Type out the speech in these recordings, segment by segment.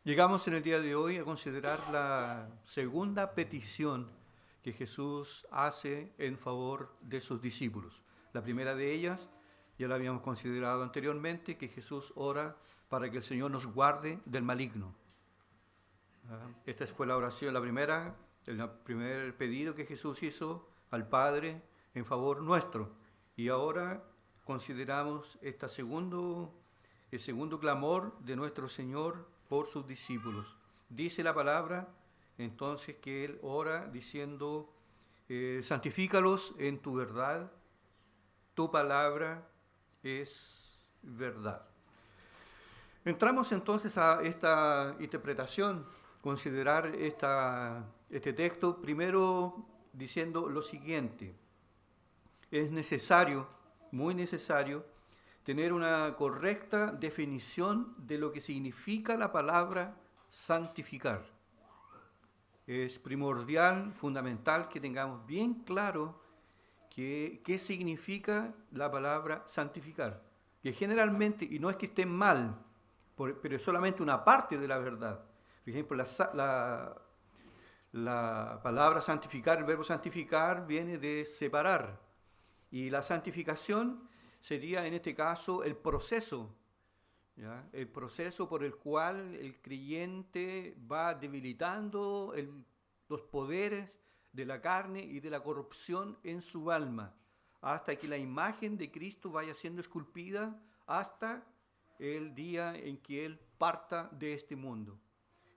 Llegamos en el día de hoy a considerar la segunda petición que Jesús hace en favor de sus discípulos. La primera de ellas, ya la habíamos considerado anteriormente, que Jesús ora para que el Señor nos guarde del maligno. Esta fue la oración, el primer pedido que Jesús hizo al Padre en favor nuestro. Y ahora consideramos el segundo clamor de nuestro Señor por sus discípulos. Dice la palabra entonces que Él ora diciendo, santifícalos en tu verdad, tu palabra es verdad. Entramos entonces a esta interpretación, considerar este texto, primero diciendo lo siguiente: es necesario, muy necesario, tener una correcta definición de lo que significa la palabra santificar. Es primordial, fundamental que tengamos bien claro qué significa la palabra santificar. Que generalmente, y no es que esté mal, pero es solamente una parte de la verdad. Por ejemplo, la palabra santificar, el verbo santificar viene de separar. Y la santificación sería en este caso el proceso, ¿ya? El proceso por el cual el creyente va debilitando los poderes de la carne y de la corrupción en su alma, hasta que la imagen de Cristo vaya siendo esculpida hasta el día en que Él parta de este mundo.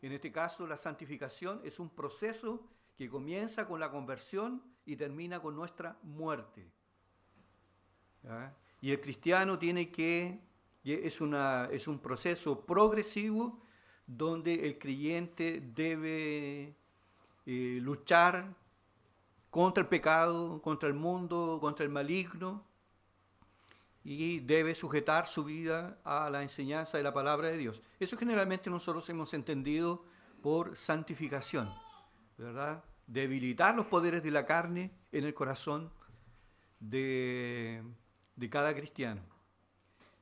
En este caso, la santificación es un proceso que comienza con la conversión y termina con nuestra muerte. ¿Ya? Y el cristiano es un proceso progresivo donde el creyente debe luchar contra el pecado, contra el mundo, contra el maligno, y debe sujetar su vida a la enseñanza de la palabra de Dios. Eso generalmente nosotros hemos entendido por santificación, ¿verdad? Debilitar los poderes de la carne en el corazón de cada cristiano.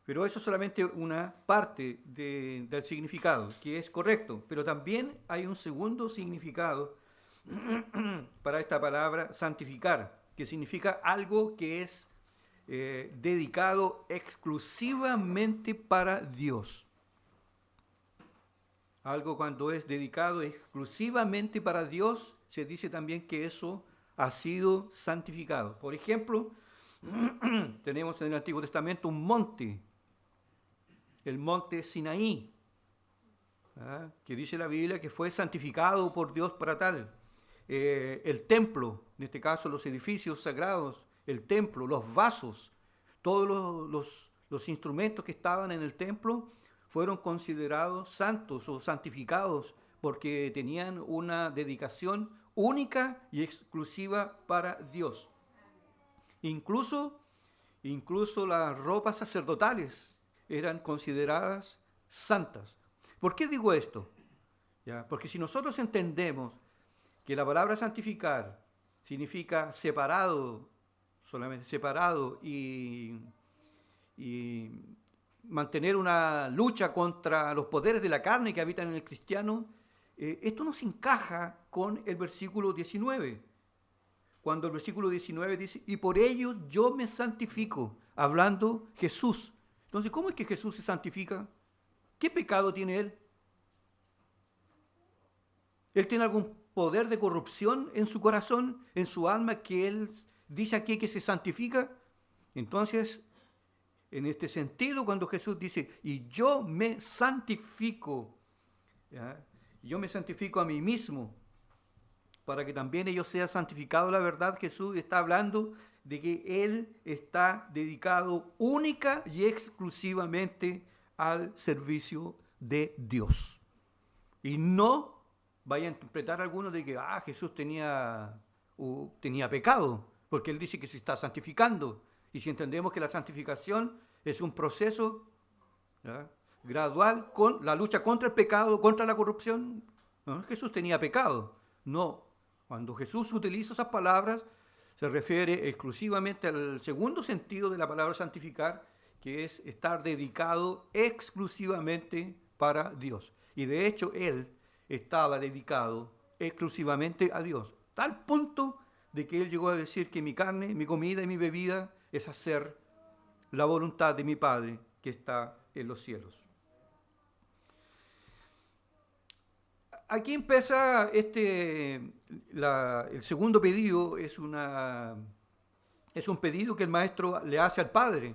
Pero eso es solamente una parte del significado, que es correcto. Pero también hay un segundo significado para esta palabra santificar, que significa algo que es dedicado exclusivamente para Dios. Algo cuando es dedicado exclusivamente para Dios, se dice también que eso ha sido santificado. Por ejemplo, tenemos en el Antiguo Testamento un monte, el monte Sinaí, que dice la Biblia que fue santificado por Dios para tal. El templo, en este caso los edificios sagrados, el templo, los vasos, todos los instrumentos que estaban en el templo fueron considerados santos o santificados porque tenían una dedicación única y exclusiva para Dios. Incluso las ropas sacerdotales eran consideradas santas. ¿Por qué digo esto? ¿Ya? Porque si nosotros entendemos que la palabra santificar significa separado, solamente separado, y mantener una lucha contra los poderes de la carne que habitan en el cristiano, esto nos encaja con el versículo 19. Cuando el versículo 19 dice, y por ello yo me santifico, hablando Jesús. Entonces, ¿cómo es que Jesús se santifica? ¿Qué pecado tiene Él? ¿Él tiene algún poder de corrupción en su corazón, en su alma, que Él dice aquí que se santifica? Entonces, en este sentido, cuando Jesús dice, y yo me santifico, ¿ya? Yo me santifico a mí mismo, para que también ellos sean santificados, la verdad, Jesús está hablando de que Él está dedicado única y exclusivamente al servicio de Dios. Y no vaya a interpretar algunos de que Jesús tenía pecado, porque Él dice que se está santificando. Y si entendemos que la santificación es un proceso, ¿ya?, gradual, con la lucha contra el pecado, contra la corrupción, ¿no? Jesús tenía pecado. No. Cuando Jesús utiliza esas palabras, se refiere exclusivamente al segundo sentido de la palabra santificar, que es estar dedicado exclusivamente para Dios. y de hecho Él estaba dedicado exclusivamente a Dios. Tal punto de que Él llegó a decir que mi carne, mi comida y mi bebida es hacer la voluntad de mi Padre que está en los cielos. Aquí empieza el segundo pedido, es un pedido que el maestro le hace al Padre.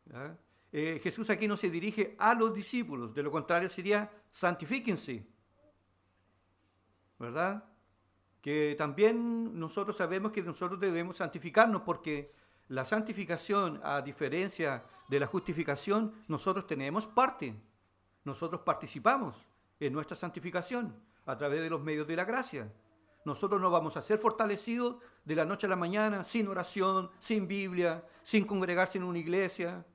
¿Ya? Jesús aquí no se dirige a los discípulos, de lo contrario sería santifíquense, ¿verdad? Que también nosotros sabemos que nosotros debemos santificarnos porque la santificación, a diferencia de la justificación, nosotros tenemos parte, nosotros participamos en nuestra santificación a través de los medios de la gracia. Nosotros no vamos a ser fortalecidos de la noche a la mañana sin oración, sin Biblia, sin congregarse en una iglesia.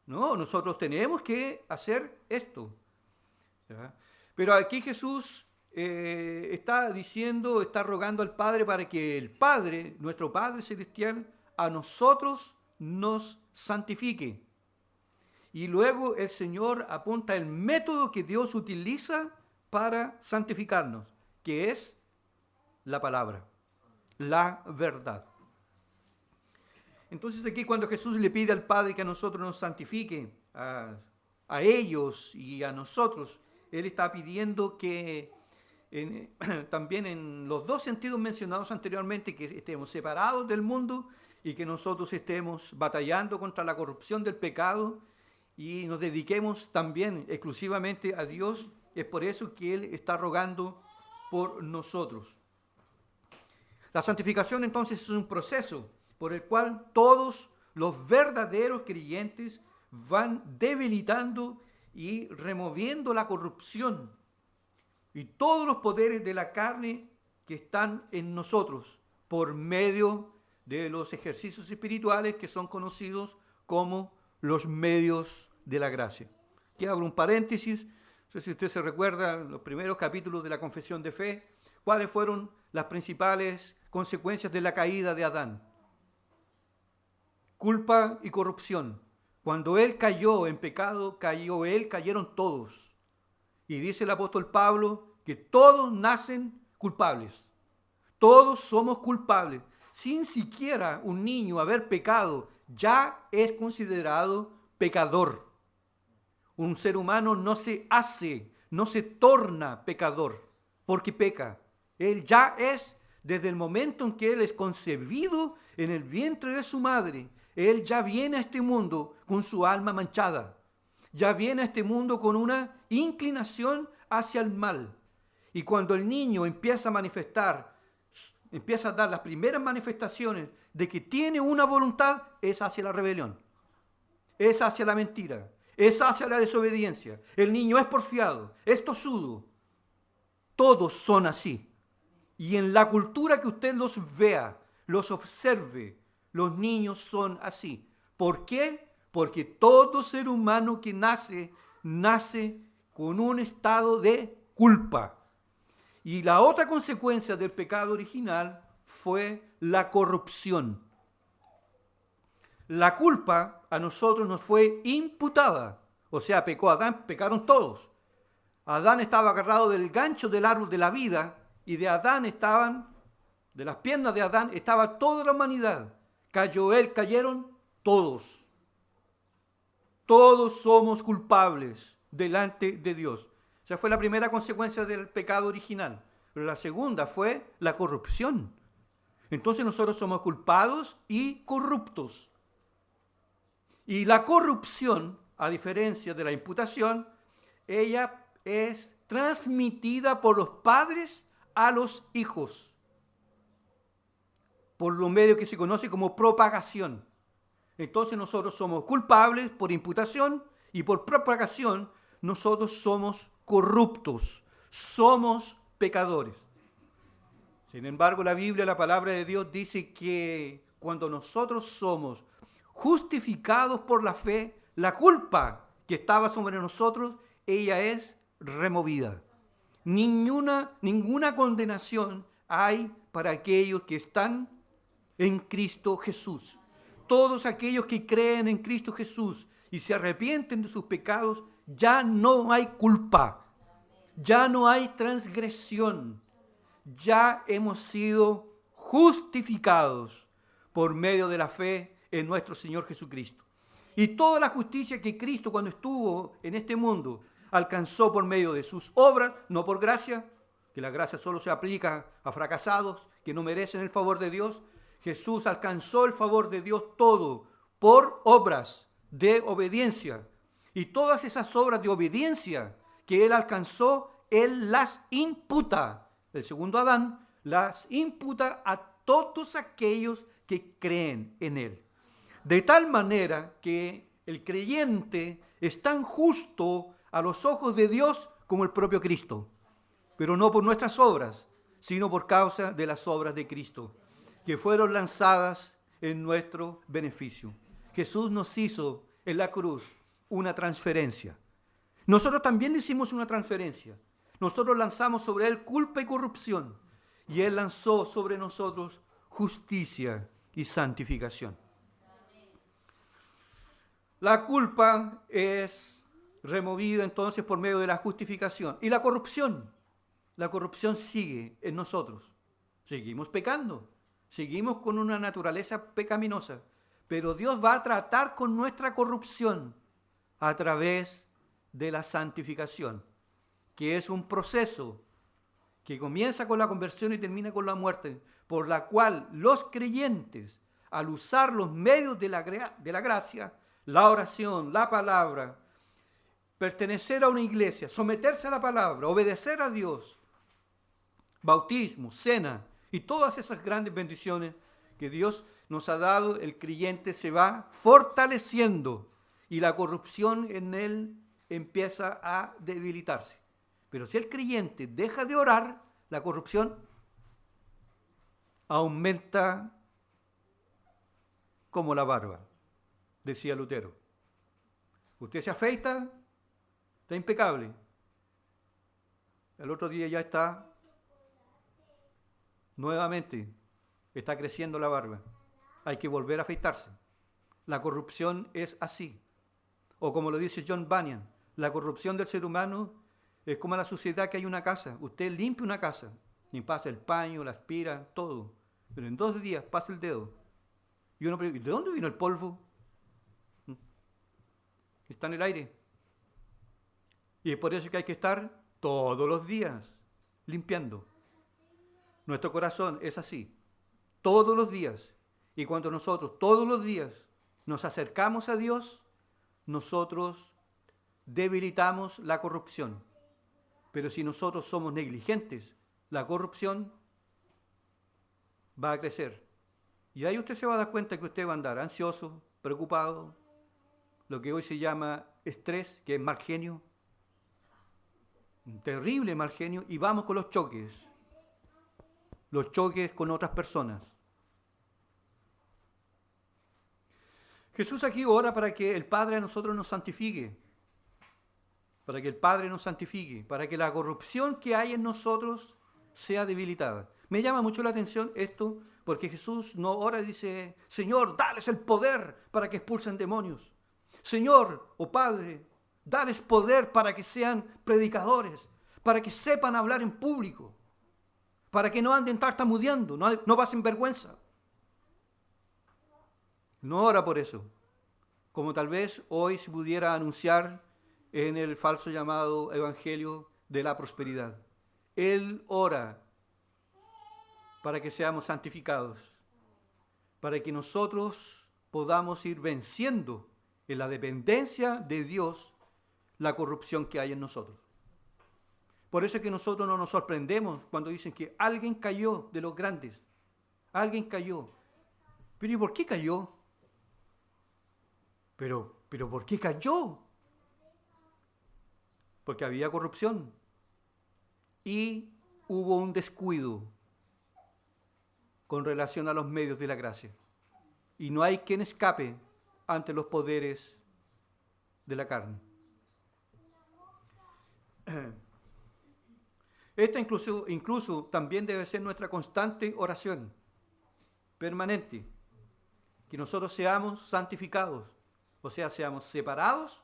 No, nosotros tenemos que hacer esto. ¿Ya? Pero aquí Jesús está diciendo, está rogando al Padre para que el Padre, nuestro Padre Celestial, a nosotros nos santifique. Y luego el Señor apunta el método que Dios utiliza para santificarnos, que es la palabra, la verdad. Entonces aquí cuando Jesús le pide al Padre que a nosotros nos santifique, a ellos y a nosotros, Él está pidiendo que también en los dos sentidos mencionados anteriormente, que estemos separados del mundo y que nosotros estemos batallando contra la corrupción del pecado y nos dediquemos también exclusivamente a Dios. Es por eso que Él está rogando por nosotros. La santificación entonces es un proceso por el cual todos los verdaderos creyentes van debilitando y removiendo la corrupción y todos los poderes de la carne que están en nosotros por medio de los ejercicios espirituales que son conocidos como los medios de la gracia. Aquí abro un paréntesis. No sé si usted se recuerda los primeros capítulos de la Confesión de Fe, cuáles fueron las principales consecuencias de la caída de Adán. Culpa y corrupción. Cuando él cayó en pecado, cayó él, cayeron todos. Y dice el apóstol Pablo que todos nacen culpables. Todos somos culpables. Sin siquiera un niño haber pecado, ya es considerado pecador. Un ser humano no se hace, no se torna pecador porque peca. Él ya es, desde el momento en que él es concebido en el vientre de su madre, él ya viene a este mundo con su alma manchada. Ya viene a este mundo con una inclinación hacia el mal. Y cuando el niño empieza a manifestar, empieza a dar las primeras manifestaciones de que tiene una voluntad, es hacia la rebelión, es hacia la mentira, es hacia la desobediencia. El niño es porfiado, es tosudo. Todos son así. Y en la cultura que usted los vea, los observe, los niños son así. ¿Por qué? Porque todo ser humano que nace, nace con un estado de culpa. Y la otra consecuencia del pecado original fue la corrupción. La culpa a nosotros nos fue imputada. O sea, pecó Adán, pecaron todos. Adán estaba agarrado del gancho del árbol de la vida y de Adán de las piernas de Adán estaba toda la humanidad. Cayó él, cayeron todos. Todos somos culpables delante de Dios. Esa fue la primera consecuencia del pecado original. Pero la segunda fue la corrupción. Entonces nosotros somos culpados y corruptos. Y la corrupción, a diferencia de la imputación, ella es transmitida por los padres a los hijos, por lo medio que se conoce como propagación. Entonces nosotros somos culpables por imputación y por propagación nosotros somos corruptos, somos pecadores. Sin embargo, la Biblia, la palabra de Dios, dice que cuando nosotros somos justificados por la fe, la culpa que estaba sobre nosotros, ella es removida. Ninguna condenación hay para aquellos que están en Cristo Jesús. Todos aquellos que creen en Cristo Jesús y se arrepienten de sus pecados, ya no hay culpa. Ya no hay transgresión. Ya hemos sido justificados por medio de la fe en nuestro Señor Jesucristo. Y toda la justicia que Cristo cuando estuvo en este mundo alcanzó por medio de sus obras, no por gracia, que la gracia solo se aplica a fracasados que no merecen el favor de Dios. Jesús alcanzó el favor de Dios todo por obras de obediencia. Y todas esas obras de obediencia que Él alcanzó, Él las imputa. El segundo Adán las imputa a todos aquellos que creen en Él. De tal manera que el creyente es tan justo a los ojos de Dios como el propio Cristo, pero no por nuestras obras, sino por causa de las obras de Cristo, que fueron lanzadas en nuestro beneficio. Jesús nos hizo en la cruz una transferencia. Nosotros también le hicimos una transferencia. Nosotros lanzamos sobre Él culpa y corrupción, y Él lanzó sobre nosotros justicia y santificación. La culpa es removida entonces por medio de la justificación. Y la corrupción sigue en nosotros. Seguimos pecando, seguimos con una naturaleza pecaminosa, pero Dios va a tratar con nuestra corrupción a través de la santificación, que es un proceso que comienza con la conversión y termina con la muerte, por la cual los creyentes, al usar los medios de la gracia, la oración, la palabra, pertenecer a una iglesia, someterse a la palabra, obedecer a Dios, bautismo, cena y todas esas grandes bendiciones que Dios nos ha dado, el creyente se va fortaleciendo y la corrupción en él empieza a debilitarse. Pero si el creyente deja de orar, la corrupción aumenta como la barba, decía Lutero. Usted se afeita, está impecable. El otro día ya está nuevamente, está creciendo la barba. Hay que volver a afeitarse. La corrupción es así. O como lo dice John Bunyan, la corrupción del ser humano es como la suciedad que hay en una casa. Usted limpia una casa, y pasa el paño, la aspira, todo. Pero en 2 días pasa el dedo. Y uno pregunta, ¿de dónde vino el polvo? Está en el aire. Y es por eso que hay que estar todos los días limpiando. Nuestro corazón es así, todos los días. Y cuando nosotros todos los días nos acercamos a Dios, nosotros debilitamos la corrupción. Pero si nosotros somos negligentes, la corrupción va a crecer. Y ahí usted se va a dar cuenta que usted va a andar ansioso, preocupado, lo que hoy se llama estrés, que es mal genio, un terrible mal genio, y vamos con los choques con otras personas. Jesús aquí ora para que el Padre a nosotros nos santifique, para que el Padre nos santifique, para que la corrupción que hay en nosotros sea debilitada. Me llama mucho la atención esto, porque Jesús no ora y dice, Señor, dales el poder para que expulsen demonios. Señor, o Padre, dales poder para que sean predicadores, para que sepan hablar en público, para que no anden tartamudeando, no pasen vergüenza. No ora por eso, como tal vez hoy se pudiera anunciar en el falso llamado Evangelio de la Prosperidad. Él ora para que seamos santificados, para que nosotros podamos ir venciendo en la dependencia de Dios la corrupción que hay en nosotros. Por eso es que nosotros no nos sorprendemos cuando dicen que alguien cayó de los grandes. Alguien cayó. Pero ¿y por qué cayó? Pero ¿por qué cayó? Porque había corrupción y hubo un descuido con relación a los medios de la gracia. Y no hay quien escape ante los poderes de la carne. Esta incluso también debe ser nuestra constante oración, permanente, que nosotros seamos santificados, o sea, seamos separados,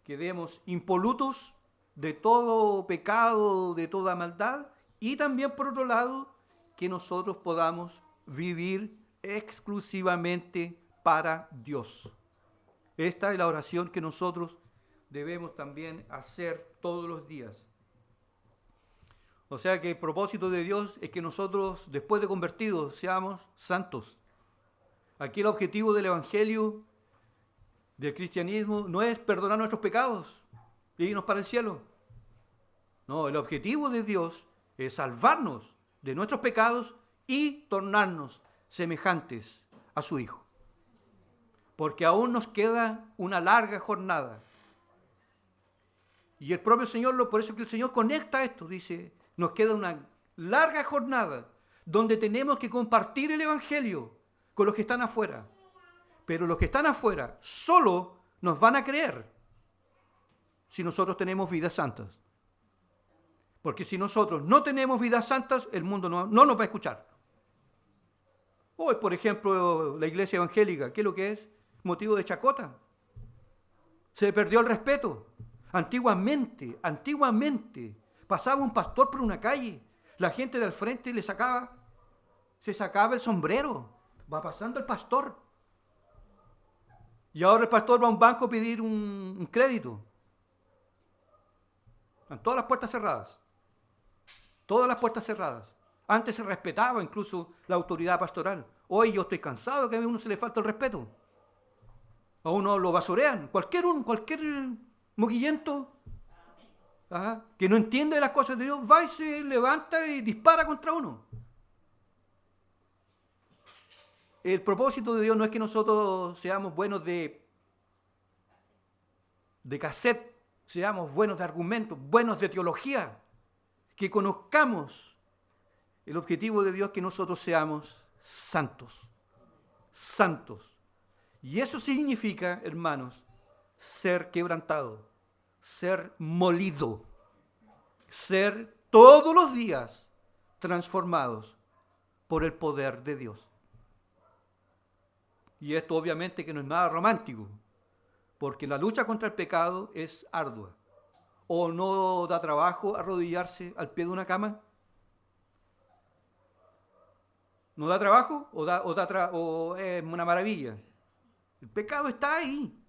quedemos impolutos de todo pecado, de toda maldad, y también por otro lado, que nosotros podamos vivir exclusivamente para Dios. Esta es la oración que nosotros debemos también hacer todos los días. O sea que el propósito de Dios es que nosotros, después de convertidos, seamos santos. Aquí el objetivo del Evangelio, del cristianismo, no es perdonar nuestros pecados y irnos para el cielo. No, el objetivo de Dios es salvarnos de nuestros pecados y tornarnos semejantes a su Hijo. Porque aún nos queda una larga jornada. Y el propio Señor, por eso que el Señor conecta esto, dice, nos queda una larga jornada donde tenemos que compartir el Evangelio con los que están afuera. Pero los que están afuera solo nos van a creer si nosotros tenemos vidas santas. Porque si nosotros no tenemos vidas santas, el mundo no nos va a escuchar. Hoy, por ejemplo, la iglesia evangélica, ¿qué es lo que es? Motivo de chacota. Se perdió el respeto. Antiguamente, pasaba un pastor por una calle, la gente de al frente se sacaba el sombrero, va pasando el pastor. Y ahora el pastor va a un banco a pedir un crédito. Están todas las puertas cerradas. Todas las puertas cerradas. Antes se respetaba incluso la autoridad pastoral. Hoy yo estoy cansado que a uno se le falta el respeto. A uno lo basurean. Cualquier moquillento que no entiende las cosas de Dios va y se levanta y dispara contra uno. El propósito de Dios no es que nosotros seamos buenos de cassette, seamos buenos de argumentos, buenos de teología, que conozcamos. El objetivo de Dios es que nosotros seamos santos. Santos. Y eso significa, hermanos, ser quebrantado, ser molido, ser todos los días transformados por el poder de Dios. Y esto obviamente que no es nada romántico, porque la lucha contra el pecado es ardua. ¿O no da trabajo arrodillarse al pie de una cama? ¿No da trabajo? ¿O es una maravilla? El pecado está ahí.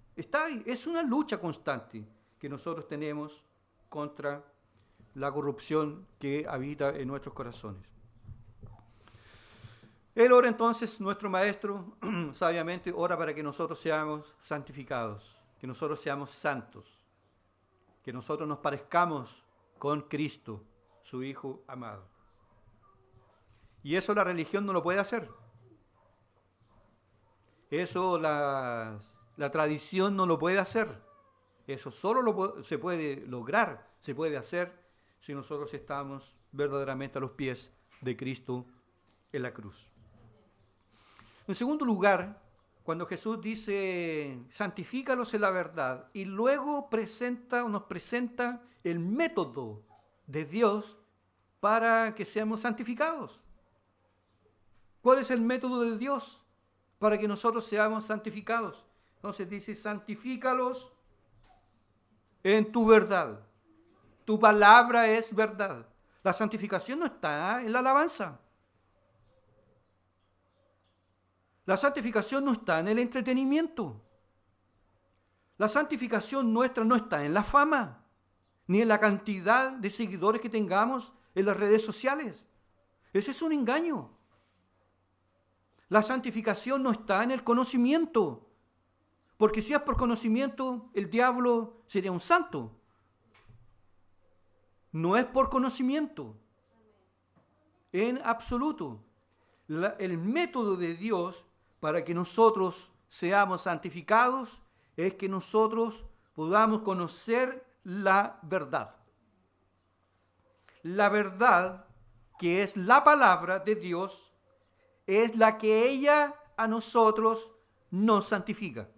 Es una lucha constante que nosotros tenemos contra la corrupción que habita en nuestros corazones. Él ora entonces, nuestro Maestro, sabiamente ora para que nosotros seamos santificados, que nosotros seamos santos, que nosotros nos parezcamos con Cristo, su Hijo amado. Y eso la religión no lo puede hacer. Eso la tradición no lo puede hacer. Eso solo se puede lograr, se puede hacer si nosotros estamos verdaderamente a los pies de Cristo en la cruz. En segundo lugar, cuando Jesús dice, santifícalos en la verdad, y luego nos presenta el método de Dios para que seamos santificados. ¿Cuál es el método de Dios para que nosotros seamos santificados? Entonces dice, santifícalos en tu verdad. Tu palabra es verdad. La santificación no está en la alabanza. La santificación no está en el entretenimiento. La santificación nuestra no está en la fama, ni en la cantidad de seguidores que tengamos en las redes sociales. Ese es un engaño. La santificación no está en el conocimiento, porque si es por conocimiento, el diablo sería un santo. No es por conocimiento, en absoluto. El método de Dios para que nosotros seamos santificados es que nosotros podamos conocer la verdad. La verdad, que es la palabra de Dios, es la que ella a nosotros nos santifica.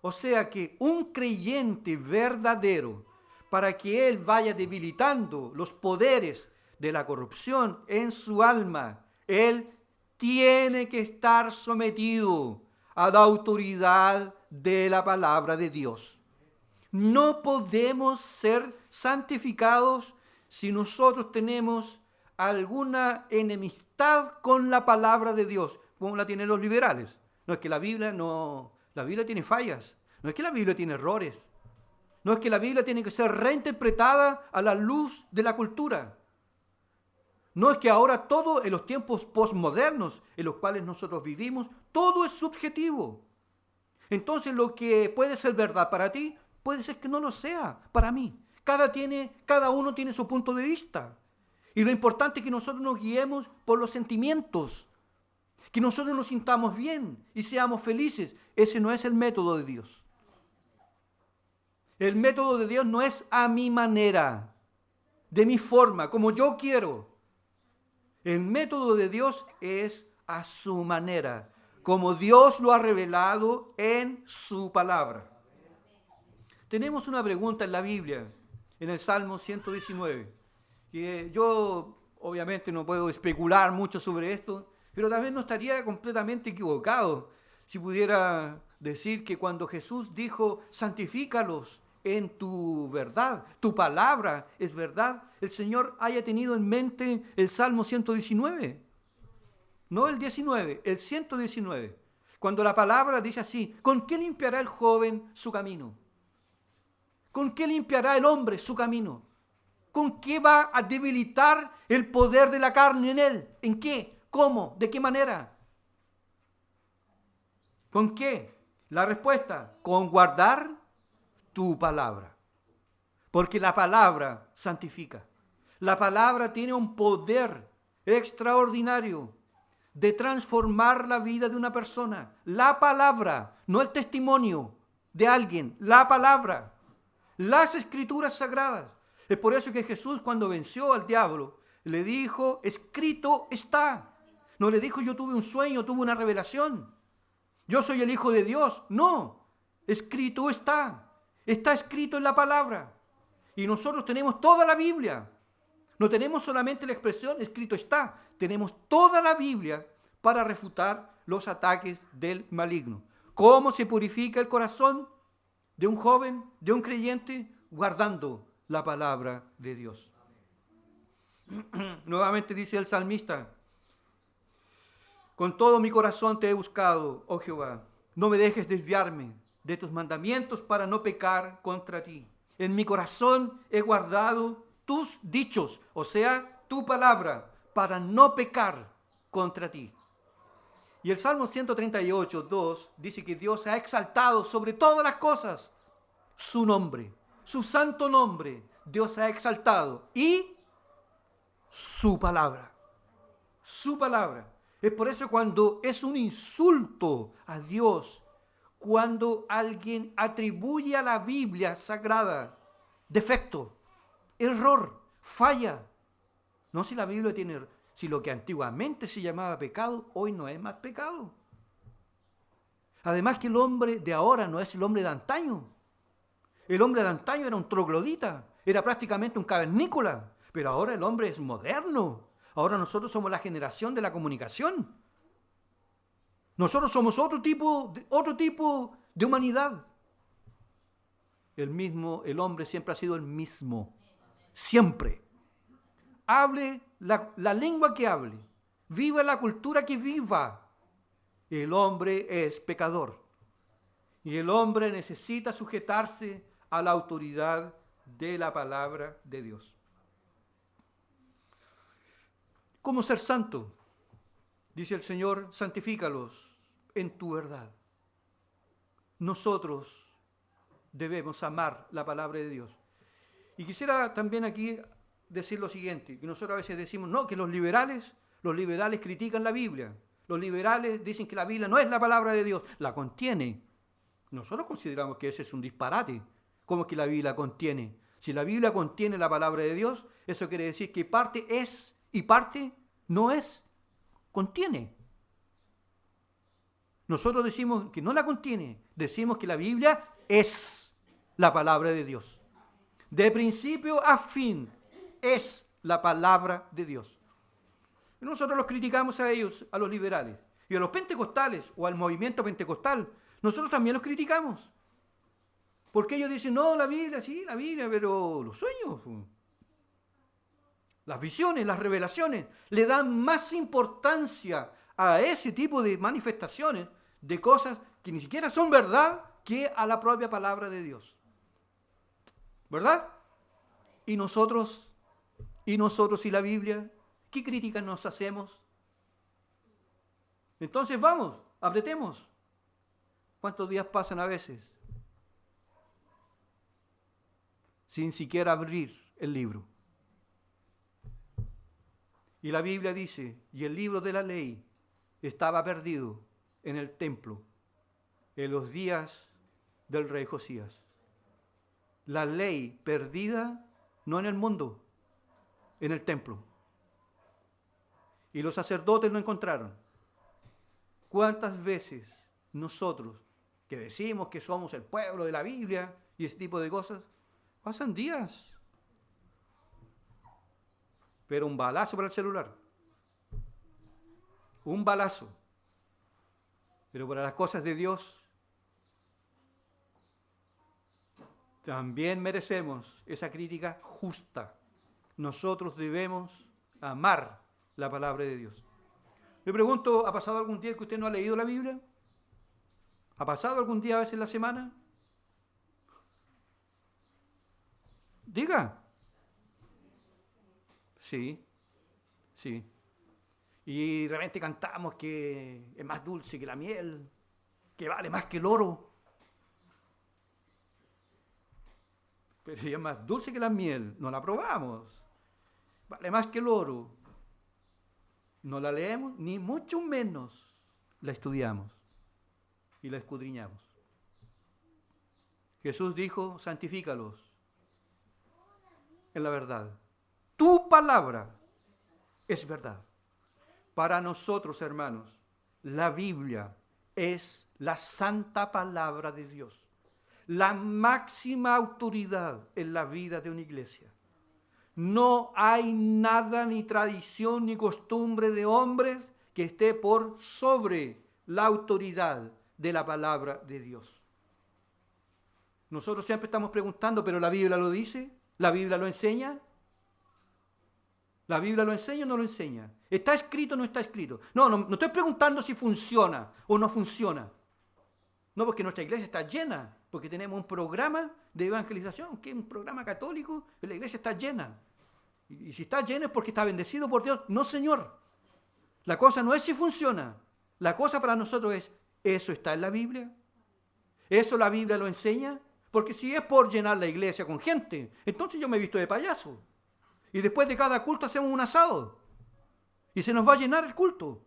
O sea que un creyente verdadero, para que él vaya debilitando los poderes de la corrupción en su alma, él tiene que estar sometido a la autoridad de la palabra de Dios. No podemos ser santificados si nosotros tenemos alguna enemistad con la palabra de Dios, como la tienen los liberales. No es que la Biblia tiene fallas, no es que la Biblia tiene errores, no es que la Biblia tiene que ser reinterpretada a la luz de la cultura. No es que ahora todo en los tiempos postmodernos en los cuales nosotros vivimos, todo es subjetivo. Entonces lo que puede ser verdad para ti, puede ser que no lo sea para mí. Cada uno tiene su punto de vista. Y lo importante es que nosotros nos guiemos por los sentimientos, que nosotros nos sintamos bien y seamos felices. Ese no es el método de Dios. El método de Dios no es a mi manera, de mi forma, como yo quiero. El método de Dios es a su manera, como Dios lo ha revelado en su palabra. Tenemos una pregunta en la Biblia, en el Salmo 119, que yo obviamente no puedo especular mucho sobre esto, pero también no estaría completamente equivocado si pudiera decir que cuando Jesús dijo, santifícalos en tu verdad, tu palabra es verdad, el Señor haya tenido en mente el Salmo 119. No el 19, el 119. Cuando la palabra dice así, ¿con qué limpiará el joven su camino? ¿Con qué limpiará el hombre su camino? ¿Con qué va a debilitar el poder de la carne en él? ¿En qué? ¿Cómo? ¿De qué manera? ¿Con qué? La respuesta, con guardar tu palabra. Porque la palabra santifica. La palabra tiene un poder extraordinario de transformar la vida de una persona. La palabra, no el testimonio de alguien, la palabra. Las escrituras sagradas. Es por eso que Jesús, cuando venció al diablo, le dijo, escrito está. No le dijo, yo tuve un sueño, tuve una revelación. Yo soy el Hijo de Dios. No, escrito está. Está escrito en la palabra. Y nosotros tenemos toda la Biblia. No tenemos solamente la expresión, escrito está. Tenemos toda la Biblia para refutar los ataques del maligno. ¿Cómo se purifica el corazón de un joven, de un creyente? Guardando la palabra de Dios. Nuevamente dice el salmista, con todo mi corazón te he buscado, oh Jehová, no me dejes desviarme de tus mandamientos para no pecar contra ti. En mi corazón he guardado tus dichos, o sea, tu palabra, para no pecar contra ti. Y el Salmo 138, 2 dice que Dios ha exaltado sobre todas las cosas su nombre, su santo nombre. Dios ha exaltado y su palabra. Su palabra. Es por eso cuando es un insulto a Dios, cuando alguien atribuye a la Biblia sagrada defecto, error, falla. No si la Biblia tiene, si lo que antiguamente se llamaba pecado, hoy no es más pecado. Además que el hombre de ahora no es el hombre de antaño. El hombre de antaño era un troglodita, era prácticamente un cavernícola, pero ahora el hombre es moderno. Ahora nosotros somos la generación de la comunicación. Nosotros somos otro tipo de humanidad. El hombre siempre ha sido el mismo. Siempre. Hable la lengua que hable. Viva la cultura que viva. El hombre es pecador. Y el hombre necesita sujetarse a la autoridad de la palabra de Dios. ¿Cómo ser santo? Dice el Señor, santifícalos en tu verdad. Nosotros debemos amar la palabra de Dios. Y quisiera también aquí decir lo siguiente, que nosotros a veces decimos, no, que los liberales critican la Biblia. Los liberales dicen que la Biblia no es la palabra de Dios, la contiene. Nosotros consideramos que ese es un disparate. ¿Cómo es que la Biblia contiene? Si la Biblia contiene la palabra de Dios, eso quiere decir que parte es y parte no es, contiene. Nosotros decimos que no la contiene, decimos que la Biblia es la palabra de Dios. De principio a fin es la palabra de Dios. Y nosotros los criticamos a ellos, a los liberales, y a los pentecostales o al movimiento pentecostal, nosotros también los criticamos. Porque ellos dicen, no, la Biblia, sí, la Biblia, pero los sueños, las visiones, las revelaciones, le dan más importancia a ese tipo de manifestaciones, de cosas que ni siquiera son verdad, que a la propia palabra de Dios. ¿Verdad? Y nosotros y la Biblia, ¿qué críticas nos hacemos? Entonces vamos, apretemos. ¿Cuántos días pasan a veces sin siquiera abrir el libro? Y la Biblia dice, y el libro de la ley estaba perdido en el templo en los días del rey Josías. La ley perdida no en el mundo, en el templo. Y los sacerdotes lo encontraron. ¿Cuántas veces nosotros, que decimos que somos el pueblo de la Biblia y ese tipo de cosas, pasan días? Pero un balazo para el celular. Un balazo. Pero para las cosas de Dios, también merecemos esa crítica justa. Nosotros debemos amar la palabra de Dios. Me pregunto, ¿ha pasado algún día que usted no ha leído la Biblia? ¿Ha pasado algún día a veces en la semana? Diga. Sí, sí. Y de repente cantamos que es más dulce que la miel, que vale más que el oro. Pero si es más dulce que la miel, no la probamos. Vale más que el oro. No la leemos, ni mucho menos la estudiamos y la escudriñamos. Jesús dijo, santifícalos en la verdad. Tu palabra es verdad. Para nosotros, hermanos, la Biblia es la santa palabra de Dios, la máxima autoridad en la vida de una iglesia. No hay nada, ni tradición, ni costumbre de hombres que esté por sobre la autoridad de la palabra de Dios. Nosotros siempre estamos preguntando, ¿pero la Biblia lo dice? ¿La Biblia lo enseña? ¿La Biblia lo enseña o no lo enseña? ¿Está escrito o no está escrito? No estoy preguntando si funciona o no funciona. No, porque nuestra iglesia está llena, porque tenemos un programa de evangelización, que es un programa católico, pero la iglesia está llena. Y si está llena es porque está bendecido por Dios. No, Señor. La cosa no es si funciona. La cosa para nosotros es, ¿eso está en la Biblia? ¿Eso la Biblia lo enseña? Porque si es por llenar la iglesia con gente, entonces yo me he visto de payaso. Y después de cada culto hacemos un asado. Y se nos va a llenar el culto.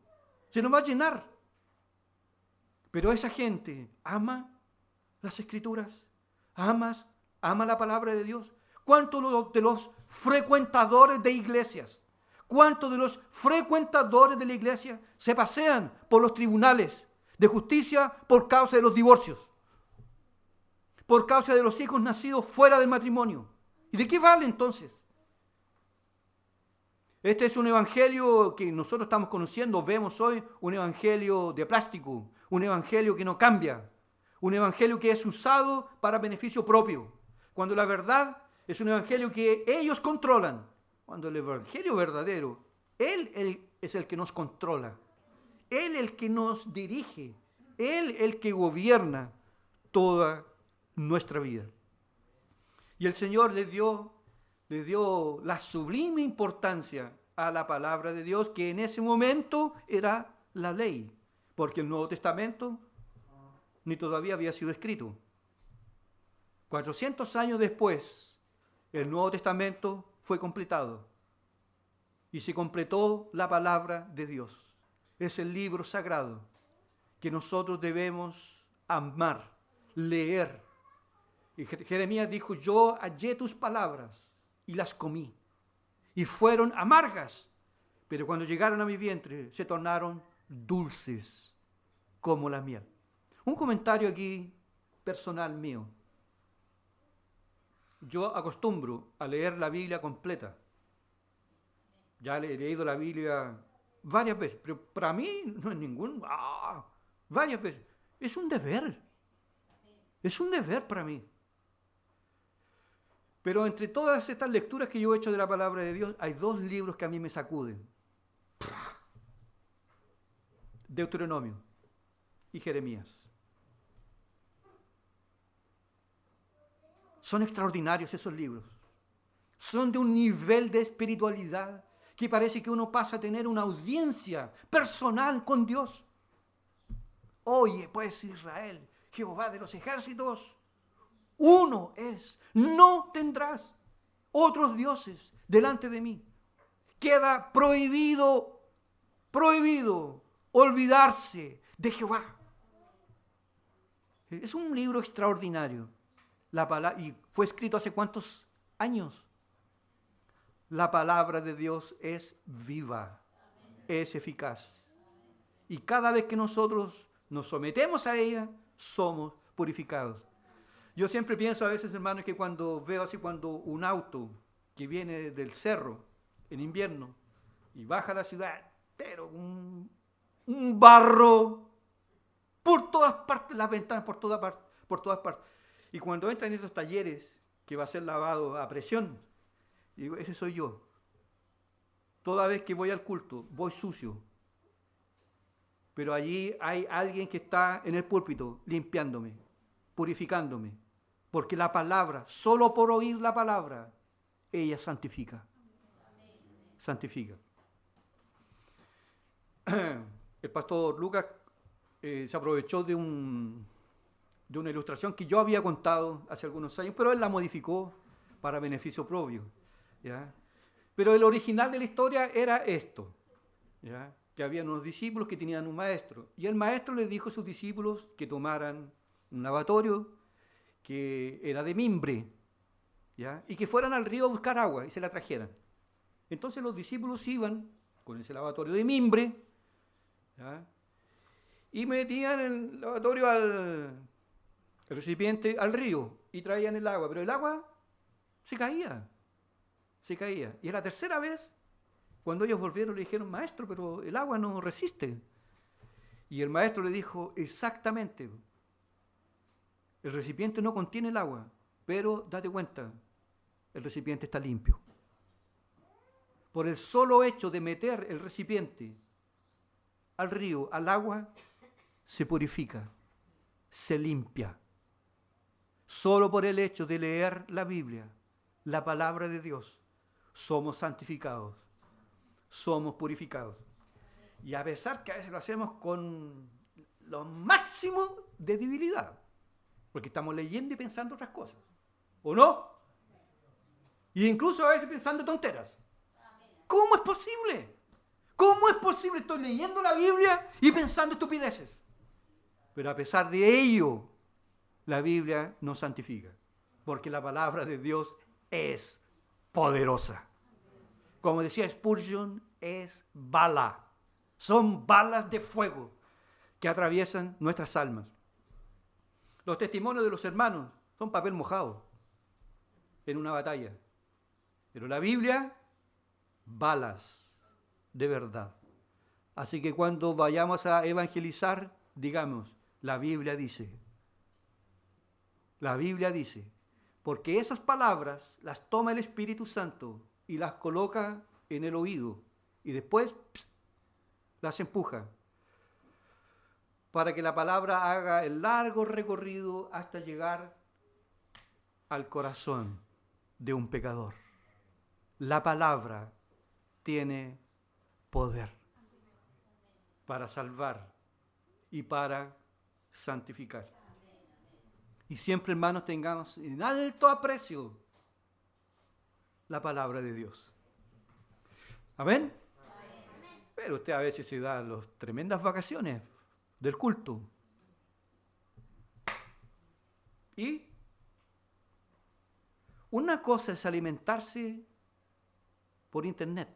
Se nos va a llenar. Pero esa gente ama las Escrituras. Ama la palabra de Dios. ¿Cuántos de los frecuentadores de iglesias? ¿Cuántos de los frecuentadores de la iglesia se pasean por los tribunales de justicia por causa de los divorcios? Por causa de los hijos nacidos fuera del matrimonio. ¿Y de qué vale entonces? Este es un evangelio que nosotros estamos conociendo, vemos hoy un evangelio de plástico, un evangelio que no cambia, un evangelio que es usado para beneficio propio, cuando la verdad es un evangelio que ellos controlan, cuando el evangelio verdadero, Él es el que nos controla, Él el que nos dirige, Él el que gobierna toda nuestra vida. Y el Señor le dio la sublime importancia a la palabra de Dios, que en ese momento era la ley, porque el Nuevo Testamento ni todavía había sido escrito. 400 años después, el Nuevo Testamento fue completado y se completó la palabra de Dios. Es el libro sagrado que nosotros debemos amar, leer. Y Jeremías dijo, yo hallé tus palabras y las comí, y fueron amargas, pero cuando llegaron a mi vientre se tornaron dulces como la miel. Un comentario aquí personal mío. Yo acostumbro a leer la Biblia completa. Ya he leído la Biblia varias veces, pero para mí no es varias veces. Es un deber para mí. Pero entre todas estas lecturas que yo he hecho de la palabra de Dios, hay dos libros que a mí me sacuden. Deuteronomio y Jeremías. Son extraordinarios esos libros. Son de un nivel de espiritualidad que parece que uno pasa a tener una audiencia personal con Dios. Oye, pues Israel, Jehová de los ejércitos, uno es, no tendrás otros dioses delante de mí. Queda prohibido olvidarse de Jehová. Es un libro extraordinario. Y fue escrito hace ¿cuántos años? La palabra de Dios es viva, es eficaz. Y cada vez que nosotros nos sometemos a ella, somos purificados. Yo siempre pienso a veces, hermanos, que cuando veo así, cuando un auto que viene del cerro en invierno y baja a la ciudad, pero un barro por todas partes, las ventanas por todas partes. Y cuando entra en esos talleres que va a ser lavado a presión, digo, ese soy yo. Toda vez que voy al culto, voy sucio. Pero allí hay alguien que está en el púlpito limpiándome, purificándome. Porque la palabra, solo por oír la palabra, ella santifica. Santifica. El pastor Lucas se aprovechó de una ilustración que yo había contado hace algunos años, pero él la modificó para beneficio propio, ¿ya? Pero el original de la historia era esto, ¿ya? Que había unos discípulos que tenían un maestro, y el maestro les dijo a sus discípulos que tomaran un lavatorio que era de mimbre, ¿ya? Y que fueran al río a buscar agua y se la trajeran. Entonces los discípulos iban con ese lavatorio de mimbre, ¿ya? Y metían el lavatorio el recipiente al río y traían el agua, pero el agua se caía. Y a la tercera vez, cuando ellos volvieron, le dijeron, maestro, pero el agua no resiste. Y el maestro le dijo, exactamente, el recipiente no contiene el agua, pero date cuenta, el recipiente está limpio. Por el solo hecho de meter el recipiente al río, al agua, se purifica, se limpia. Solo por el hecho de leer la Biblia, la palabra de Dios, somos santificados, somos purificados. Y a pesar que a veces lo hacemos con lo máximo de debilidad, porque estamos leyendo y pensando otras cosas, ¿o no? Y incluso a veces pensando tonteras. ¿Cómo es posible? ¿Cómo es posible? Estoy leyendo la Biblia y pensando estupideces. Pero a pesar de ello, la Biblia nos santifica, porque la palabra de Dios es poderosa. Como decía Spurgeon, es bala. Son balas de fuego que atraviesan nuestras almas. Los testimonios de los hermanos son papel mojado en una batalla. Pero la Biblia, balas de verdad. Así que cuando vayamos a evangelizar, digamos, la Biblia dice. La Biblia dice. Porque esas palabras las toma el Espíritu Santo y las coloca en el oído y después las empuja para que la palabra haga el largo recorrido hasta llegar al corazón de un pecador. La palabra tiene poder para salvar y para santificar. Y siempre, hermanos, tengamos en alto aprecio la palabra de Dios. ¿Amén? Pero usted a veces se da las tremendas vacaciones del culto. Y una cosa es alimentarse por internet,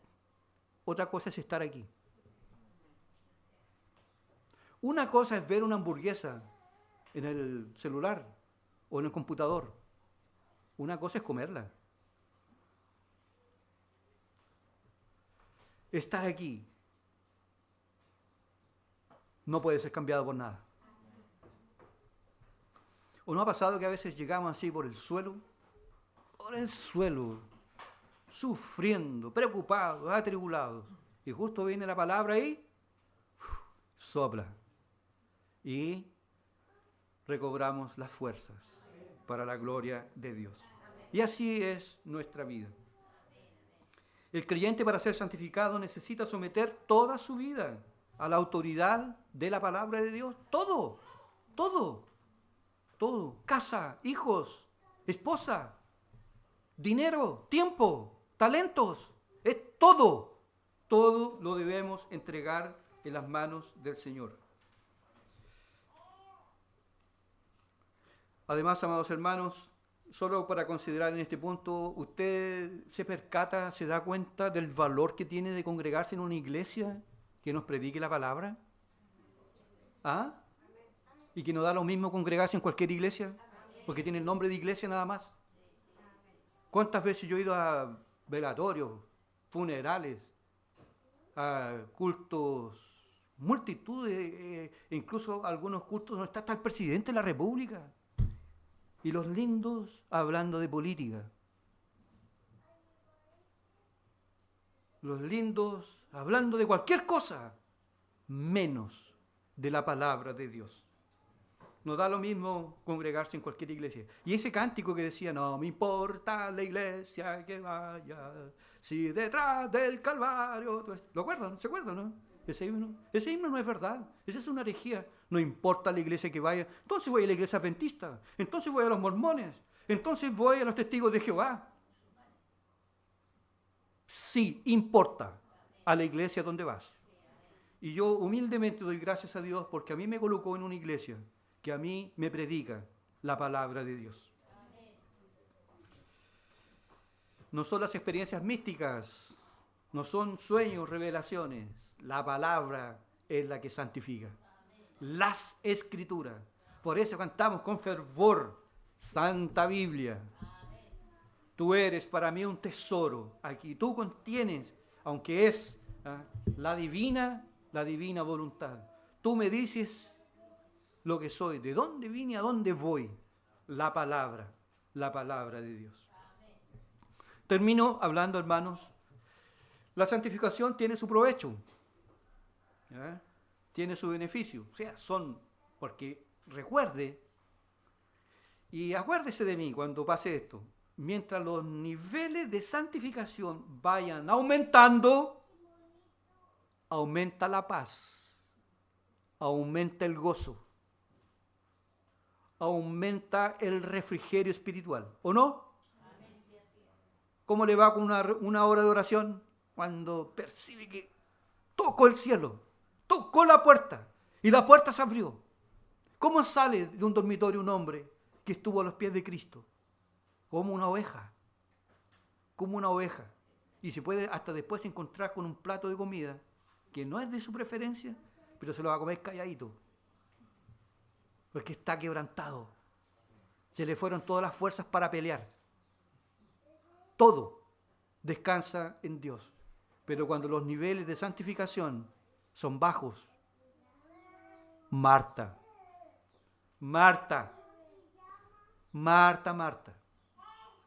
otra cosa es estar aquí. Una cosa es ver una hamburguesa en el celular o en el computador. Una cosa es comerla. Estar aquí no puede ser cambiado por nada. ¿O no ha pasado que a veces llegamos así por el suelo, por el suelo, sufriendo, preocupados, atribulados. Y justo viene la palabra ahí, sopla. Y recobramos las fuerzas para la gloria de Dios. Y así es nuestra vida. El creyente, para ser santificado, necesita someter toda su vida a la autoridad de la palabra de Dios. Todo. Casa, hijos, esposa, dinero, tiempo, talentos. Es todo. Todo lo debemos entregar en las manos del Señor. Además, amados hermanos, solo para considerar en este punto, ¿usted se percata, se da cuenta del valor que tiene de congregarse en una iglesia que nos predique la palabra? ¿Ah? ¿Y que no da lo mismo congregarse en cualquier iglesia? Porque tiene el nombre de iglesia nada más. ¿Cuántas veces yo he ido a velatorios, funerales, a cultos, multitudes, incluso algunos cultos donde está hasta el presidente de la República? Y los lindos hablando de política. Los lindos hablando de cualquier cosa, menos de la palabra de Dios. No da lo mismo congregarse en cualquier iglesia. Y ese cántico que decía, no me importa la iglesia que vaya, si detrás del Calvario... ¿Lo acuerdan? ¿Se acuerdan, no? Ese himno no es verdad. Esa es una herejía. No importa la iglesia que vaya. Entonces voy a la iglesia adventista. Entonces voy a los mormones. Entonces voy a los testigos de Jehová. Sí, importa a la iglesia donde vas. Y yo humildemente doy gracias a Dios porque a mí me colocó en una iglesia que a mí me predica la palabra de Dios. No son las experiencias místicas, no son sueños, revelaciones. La palabra es la que santifica. Las Escrituras. Por eso cantamos con fervor, Santa Biblia. Tú eres para mí un tesoro. Aquí tú contienes, aunque es la divina voluntad. Tú me dices lo que soy, de dónde vine, a dónde voy. La palabra de Dios. Termino hablando, hermanos. La santificación tiene su provecho. Tiene su beneficio. O sea, porque recuerde, y acuérdese de mí cuando pase esto, mientras los niveles de santificación vayan aumentando, aumenta la paz, aumenta el gozo, aumenta el refrigerio espiritual, ¿o no? ¿Cómo le va con una hora de oración? Cuando percibe que tocó el cielo, tocó la puerta y la puerta se abrió. ¿Cómo sale de un dormitorio un hombre que estuvo a los pies de Cristo? Como una oveja. Como una oveja. Y se puede hasta después encontrar con un plato de comida que no es de su preferencia, pero se lo va a comer calladito. Porque está quebrantado. Se le fueron todas las fuerzas para pelear. Todo descansa en Dios. Pero cuando los niveles de santificación son bajos, Marta,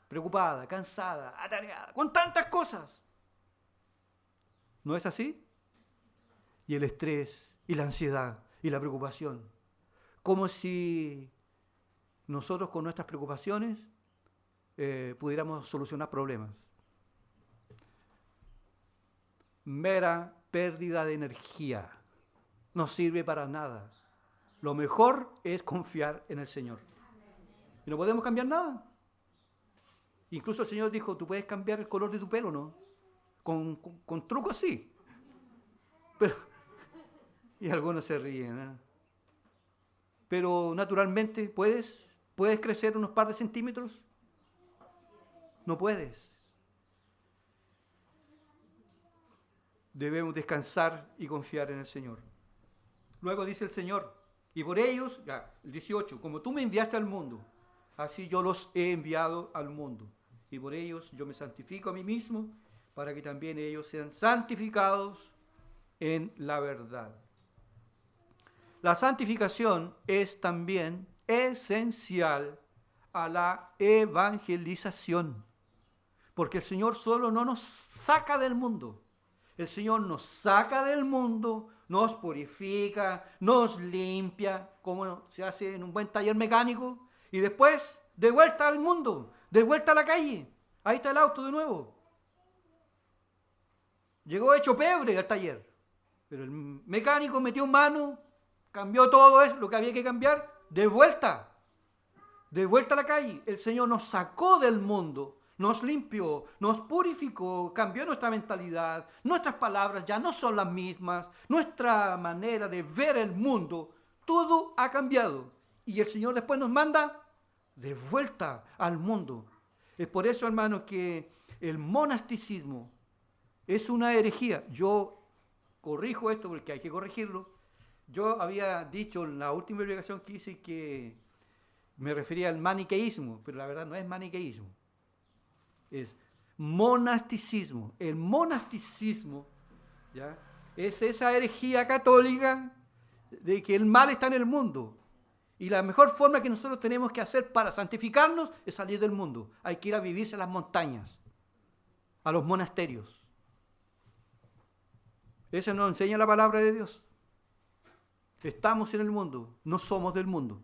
preocupada, cansada, atareada, con tantas cosas. ¿No es así? Y el estrés, y la ansiedad, y la preocupación. Como si nosotros con nuestras preocupaciones pudiéramos solucionar problemas. Mera pérdida de energía. No sirve para nada. Lo mejor es confiar en el Señor. Y no podemos cambiar nada. Incluso el Señor dijo, tú puedes cambiar el color de tu pelo, ¿no? Con trucos sí. Pero, y algunos se ríen, ¿eh? Pero naturalmente, ¿puedes crecer unos par de centímetros? No puedes. Debemos descansar y confiar en el Señor. Luego dice el Señor, y por ellos, el 18, como tú me enviaste al mundo, así yo los he enviado al mundo. Y por ellos yo me santifico a mí mismo, para que también ellos sean santificados en la verdad. La santificación es también esencial a la evangelización. Porque el Señor solo no nos saca del mundo. El Señor nos saca del mundo, nos purifica, nos limpia, como se hace en un buen taller mecánico, y después de vuelta al mundo, de vuelta a la calle. Ahí está el auto de nuevo. Llegó hecho pebre al taller, pero el mecánico metió mano, cambió todo eso, lo que había que cambiar, de vuelta a la calle. El Señor nos sacó del mundo, nos limpió, nos purificó, cambió nuestra mentalidad, nuestras palabras ya no son las mismas, nuestra manera de ver el mundo, todo ha cambiado. Y el Señor después nos manda de vuelta al mundo. Es por eso, hermanos, que el monasticismo es una herejía. Yo corrijo esto porque hay que corregirlo. Yo había dicho en la última predicación que hice que me refería al maniqueísmo, pero la verdad no es maniqueísmo. Es monasticismo. El monasticismo, ¿ya?, es esa herejía católica de que el mal está en el mundo. Y la mejor forma que nosotros tenemos que hacer para santificarnos es salir del mundo. Hay que ir a vivirse a las montañas, a los monasterios. Eso nos enseña la palabra de Dios. Estamos en el mundo, no somos del mundo.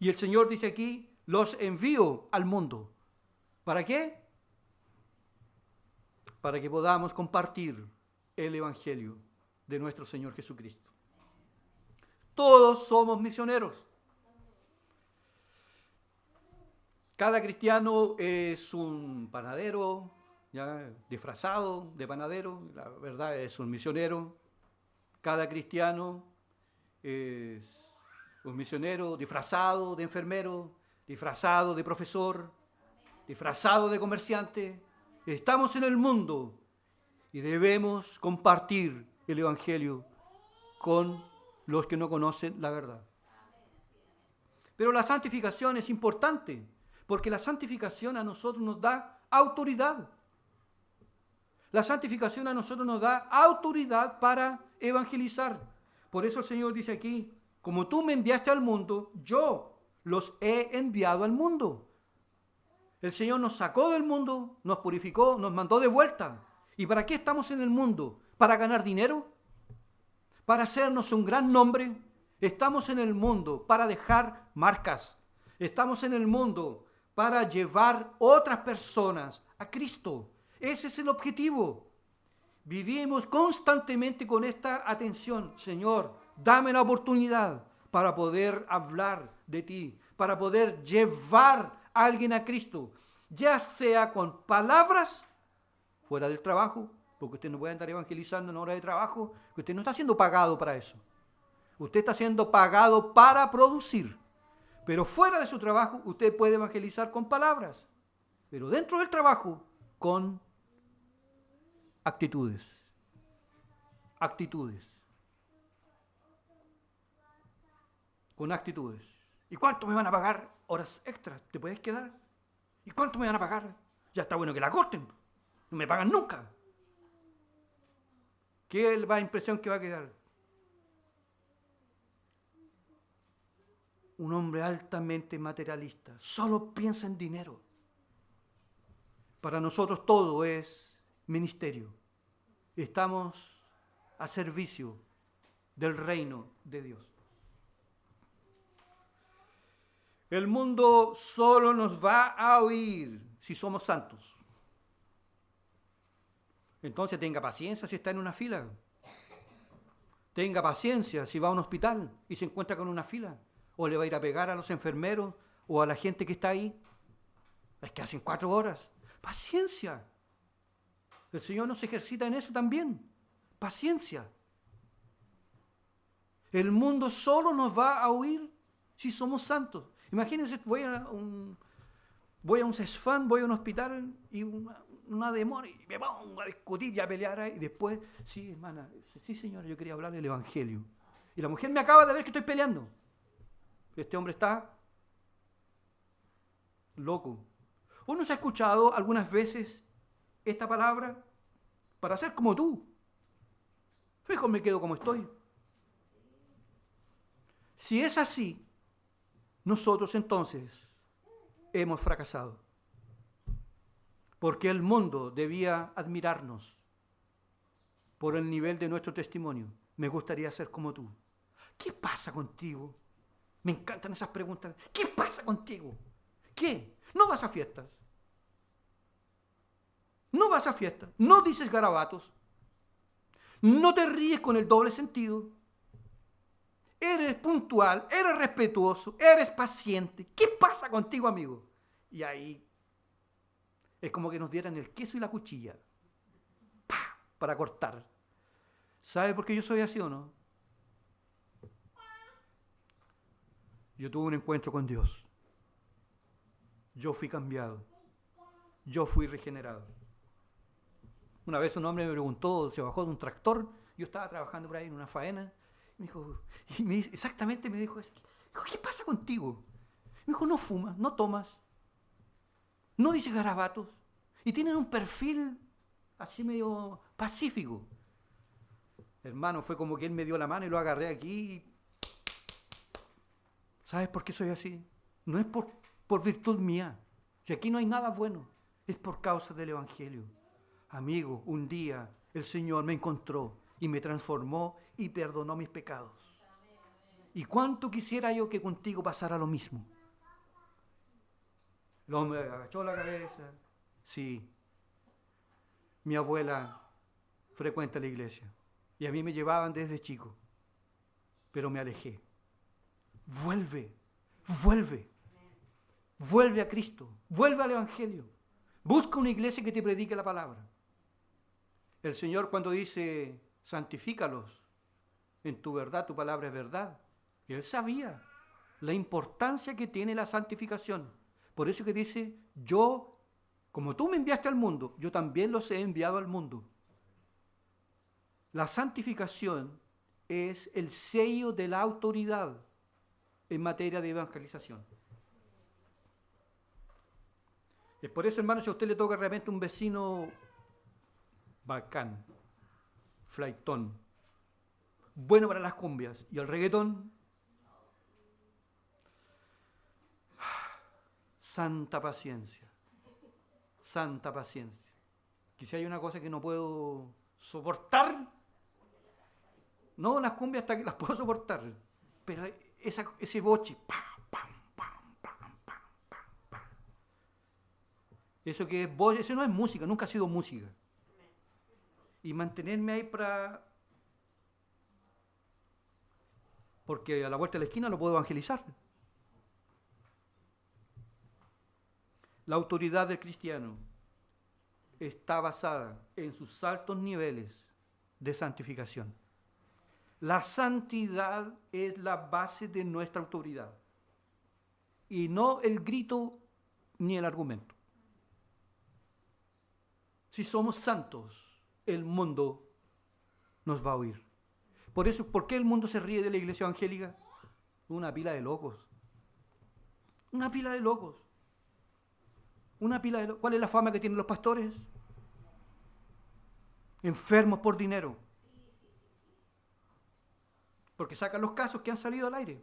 Y el Señor dice aquí, los envío al mundo. ¿Para qué? Para que podamos compartir el Evangelio de nuestro Señor Jesucristo. Todos somos misioneros. Cada cristiano es un panadero, ya disfrazado de panadero, la verdad es un misionero. Cada cristiano es un misionero disfrazado de enfermero, disfrazado de profesor, disfrazado de comerciante. Estamos en el mundo y debemos compartir el Evangelio con los que no conocen la verdad. Pero la santificación es importante, porque la santificación a nosotros nos da autoridad. La santificación a nosotros nos da autoridad para evangelizar. Por eso el Señor dice aquí, como tú me enviaste al mundo, yo los he enviado al mundo. El Señor nos sacó del mundo, nos purificó, nos mandó de vuelta. ¿Y para qué estamos en el mundo? ¿Para ganar dinero? ¿Para hacernos un gran nombre? Estamos en el mundo para dejar marcas. Estamos en el mundo para llevar otras personas a Cristo. Ese es el objetivo. Vivimos constantemente con esta atención. Señor, dame la oportunidad para poder hablar de ti, para poder llevar a alguien a Cristo, ya sea con palabras fuera del trabajo, porque usted no puede andar evangelizando en hora de trabajo, que usted no está siendo pagado para eso. Usted está siendo pagado para producir. Pero fuera de su trabajo, usted puede evangelizar con palabras. Pero dentro del trabajo, con actitudes. Actitudes. Con actitudes. ¿Y cuánto me van a pagar? Horas extras. ¿Te puedes quedar? ¿Y cuánto me van a pagar? Ya está bueno que la corten. No me pagan nunca. ¿Qué es la impresión que va a quedar? Un hombre altamente materialista. Solo piensa en dinero. Para nosotros todo es ministerio. Estamos a servicio del reino de Dios. El mundo solo nos va a oír si somos santos. Entonces tenga paciencia si está en una fila. Tenga paciencia si va a un hospital y se encuentra con una fila. O le va a ir a pegar a los enfermeros o a la gente que está ahí. Es que hacen 4 horas. Paciencia. El Señor nos ejercita en eso también. Paciencia. El mundo solo nos va a oír si somos santos. Imagínense, voy a un CESFAM, voy a un hospital y una demora y me pongo a discutir y a pelear ahí. Y después, sí, hermana, sí señora, yo quería hablarle del Evangelio. Y la mujer me acaba de ver que estoy peleando. Este hombre está loco. ¿Uno se ha escuchado algunas veces esta palabra? Para ser como tú. Mejor me quedo como estoy. Si es así, nosotros entonces hemos fracasado. Porque el mundo debía admirarnos por el nivel de nuestro testimonio. Me gustaría ser como tú. ¿Qué pasa contigo? Me encantan esas preguntas. ¿Qué pasa contigo? ¿Qué? ¿No vas a fiestas? ¿No vas a fiestas? ¿No dices garabatos? ¿No te ríes con el doble sentido? ¿Eres puntual? ¿Eres respetuoso? ¿Eres paciente? ¿Qué pasa contigo, amigo? Y ahí es como que nos dieran el queso y la cuchilla. ¡Pah! Para cortar. ¿Sabe por qué yo soy así o no? Yo tuve un encuentro con Dios. Yo fui cambiado. Yo fui regenerado. Una vez un hombre me preguntó, se bajó de un tractor, yo estaba trabajando por ahí en una faena, exactamente me dijo, ¿qué pasa contigo? Me dijo, no fumas, no tomas, no dices garabatos, y tienen un perfil así medio pacífico. Hermano, fue como que él me dio la mano y lo agarré aquí. ¿Sabes por qué soy así? No es por virtud mía, si aquí no hay nada bueno, es por causa del Evangelio. Amigo, un día el Señor me encontró y me transformó y perdonó mis pecados. ¿Y cuánto quisiera yo que contigo pasara lo mismo? El hombre agachó la cabeza. Sí, mi abuela frecuenta la iglesia y a mí me llevaban desde chico, pero me alejé. Vuelve, vuelve, vuelve a Cristo, vuelve al Evangelio. Busca una iglesia que te predique la palabra. El Señor cuando dice, santifícalos, en tu verdad, tu palabra es verdad. Él sabía la importancia que tiene la santificación. Por eso que dice, yo, como tú me enviaste al mundo, yo también los he enviado al mundo. La santificación es el sello de la autoridad en materia de evangelización. Es por eso, hermanos, si a usted le toca realmente un vecino bacán, flaitón, bueno para las cumbias y el reggaetón, santa paciencia, santa paciencia. Que si hay una cosa que no puedo soportar, no las cumbias hasta que las puedo soportar, pero ese boche, pam, pam, pam, pam, pam, pam, pam. Eso que es boche, eso no es música, nunca ha sido música. Y mantenerme ahí porque a la vuelta de la esquina lo puedo evangelizar. La autoridad del cristiano está basada en sus altos niveles de santificación. La santidad es la base de nuestra autoridad y no el grito ni el argumento. Si somos santos, el mundo nos va a oír. Por eso, ¿por qué el mundo se ríe de la iglesia evangélica? Una pila de locos. Una pila de locos. Una pila de locos. ¿Cuál es la fama que tienen los pastores? Enfermos por dinero. Porque sacan los casos que han salido al aire.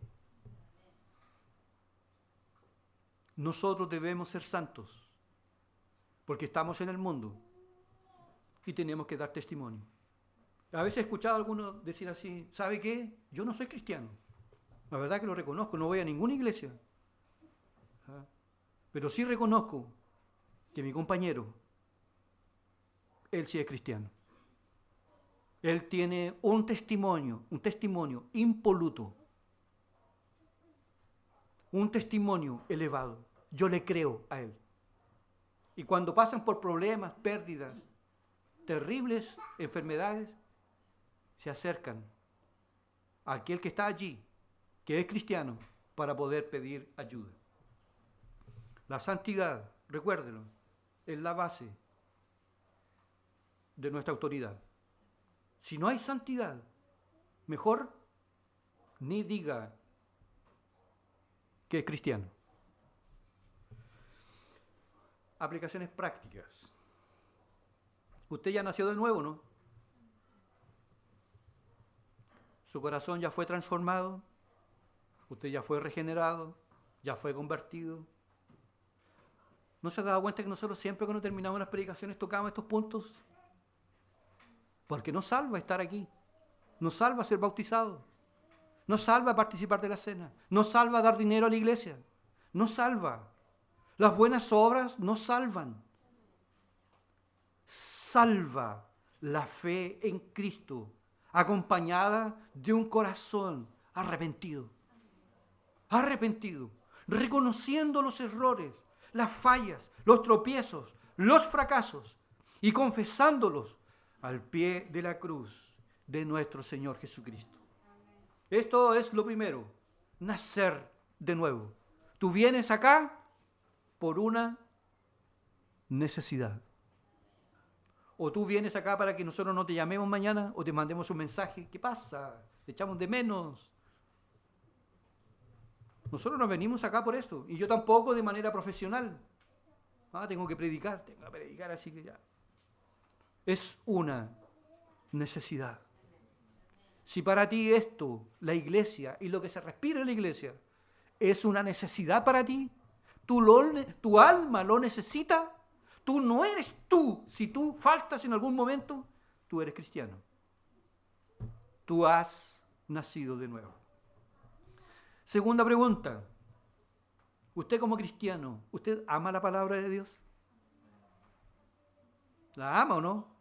Nosotros debemos ser santos, porque estamos en el mundo y tenemos que dar testimonio. A veces he escuchado a algunos decir así, ¿sabe qué? Yo no soy cristiano. La verdad que lo reconozco, no voy a ninguna iglesia. Pero sí reconozco que mi compañero, él sí es cristiano. Él tiene un testimonio impoluto, un testimonio elevado. Yo le creo a él. Y cuando pasan por problemas, pérdidas, terribles enfermedades, se acercan a aquel que está allí, que es cristiano, para poder pedir ayuda. La santidad, recuérdelo, es la base de nuestra autoridad. Si no hay santidad, mejor ni diga que es cristiano. Aplicaciones prácticas. Usted ya nació de nuevo, ¿no? Su corazón ya fue transformado, usted ya fue regenerado, ya fue convertido. ¿No se ha dado cuenta que nosotros siempre cuando terminamos las predicaciones tocamos estos puntos? Porque no salva estar aquí, no salva ser bautizado, no salva participar de la cena, no salva dar dinero a la iglesia, no salva. Las buenas obras no salvan. Salva la fe en Cristo, acompañada de un corazón arrepentido, reconociendo los errores, las fallas, los tropiezos, los fracasos y confesándolos al pie de la cruz de nuestro Señor Jesucristo. Esto es lo primero, nacer de nuevo. Tú vienes acá por una necesidad. O tú vienes acá para que nosotros no te llamemos mañana o te mandemos un mensaje. ¿Qué pasa? Te echamos de menos. Nosotros nos venimos acá por esto. Y yo tampoco de manera profesional. Tengo que predicar, así que ya. Es una necesidad. Si para ti esto, la iglesia y lo que se respira en la iglesia, es una necesidad para ti, tu alma lo necesita, tú no eres tú. Si tú faltas en algún momento, tú eres cristiano. Tú has nacido de nuevo. Segunda pregunta. Usted como cristiano, ¿usted ama la palabra de Dios? ¿La ama o no?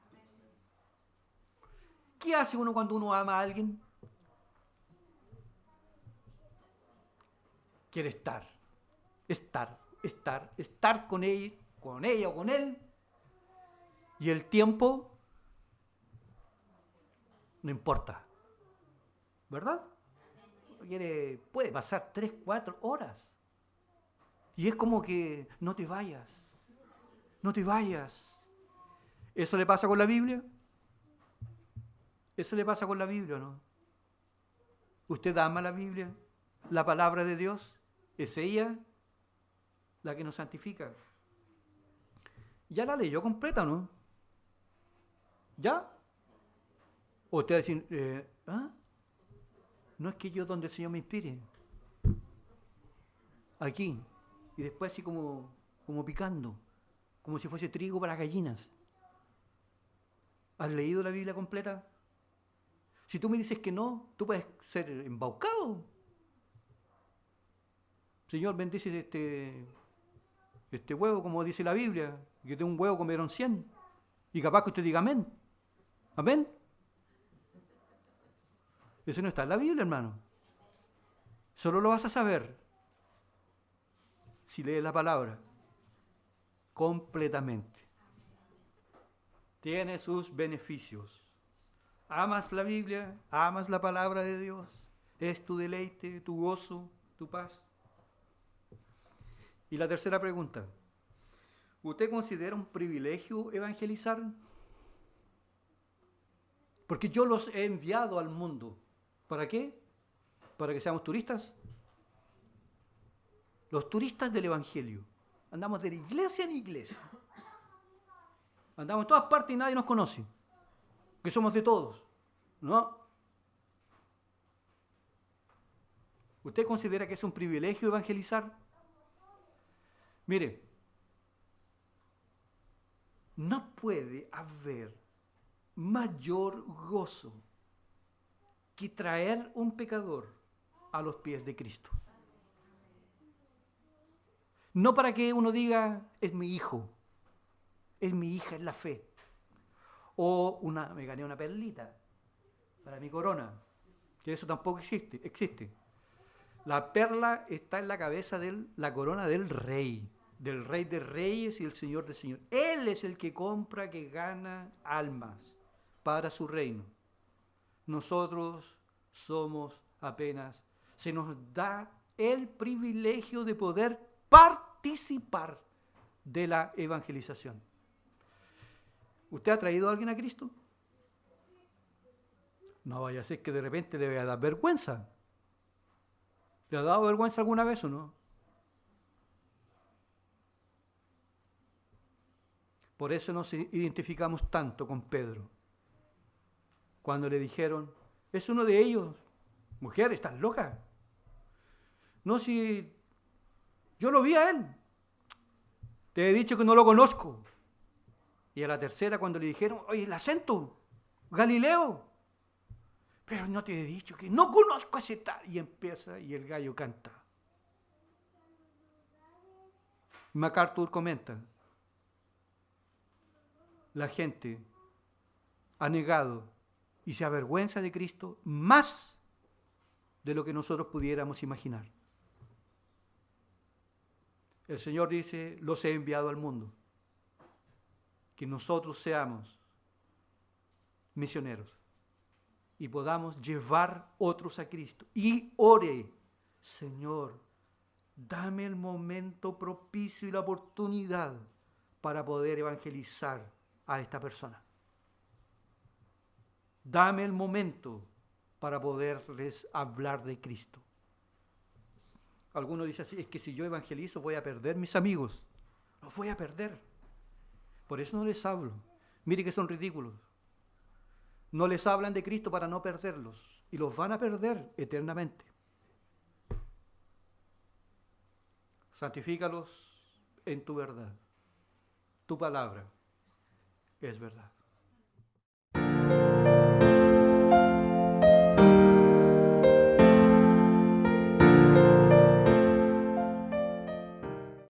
¿Qué hace uno cuando uno ama a alguien? Quiere estar con ella o con él. Y el tiempo no importa. ¿Verdad? Puede pasar 3, 4 horas. Y es como que no te vayas. ¿Eso le pasa con la Biblia? Eso le pasa con la Biblia, ¿no? ¿Usted ama la Biblia? ¿La palabra de Dios? ¿Es ella la que nos santifica? ¿Ya la leyó completa, no? ¿Ya? ¿O usted va a decir, no es que yo donde el Señor me inspire? Aquí. Y después así como picando. Como si fuese trigo para gallinas. ¿Has leído la Biblia completa? Si tú me dices que no, tú puedes ser embaucado. Señor, bendice este huevo, como dice la Biblia, que de un huevo comieron 100. Y capaz que usted diga amén. Amén. Eso no está en la Biblia, hermano. Solo lo vas a saber si lees la palabra completamente. Tiene sus beneficios. ¿Amas la Biblia? ¿Amas la palabra de Dios? ¿Es tu deleite, tu gozo, tu paz? Y la tercera pregunta. ¿Usted considera un privilegio evangelizar? Porque yo los he enviado al mundo. ¿Para qué? ¿Para que seamos turistas? Los turistas del Evangelio. Andamos de iglesia en iglesia. Andamos en todas partes y nadie nos conoce. Que somos de todos. ¿No? ¿Usted considera que es un privilegio evangelizar? Mire, no puede haber mayor gozo que traer un pecador a los pies de Cristo. No para que uno diga, es mi hijo, es mi hija en la fe. O me gané una perlita para mi corona, que eso tampoco existe. La perla está en la cabeza de la corona del Rey de reyes y el Señor del Señor. Él es el que compra, que gana almas para su reino. Nosotros somos apenas, se nos da el privilegio de poder participar de la evangelización. ¿Usted ha traído a alguien a Cristo? No vaya a ser que de repente le vaya a dar vergüenza. ¿Le ha dado vergüenza alguna vez o no? Por eso nos identificamos tanto con Pedro. Cuando le dijeron, es uno de ellos. Mujer, ¿estás loca? No, si yo lo vi a él. Te he dicho que no lo conozco. Y a la tercera, cuando le dijeron, oye, el acento, Galileo. Pero no te he dicho que no conozco a ese tal. Y empieza y el gallo canta. MacArthur comenta, la gente ha negado y se avergüenza de Cristo más de lo que nosotros pudiéramos imaginar. El Señor dice, los he enviado al mundo. Que nosotros seamos misioneros y podamos llevar otros a Cristo. Y ore, Señor, dame el momento propicio y la oportunidad para poder evangelizar a esta persona. Dame el momento para poderles hablar de Cristo. Algunos dicen así, es que si yo evangelizo voy a perder mis amigos. Los voy a perder. Por eso no les hablo. Mire que son ridículos. No les hablan de Cristo para no perderlos. Y los van a perder eternamente. Santifícalos en tu verdad. Tu palabra es verdad.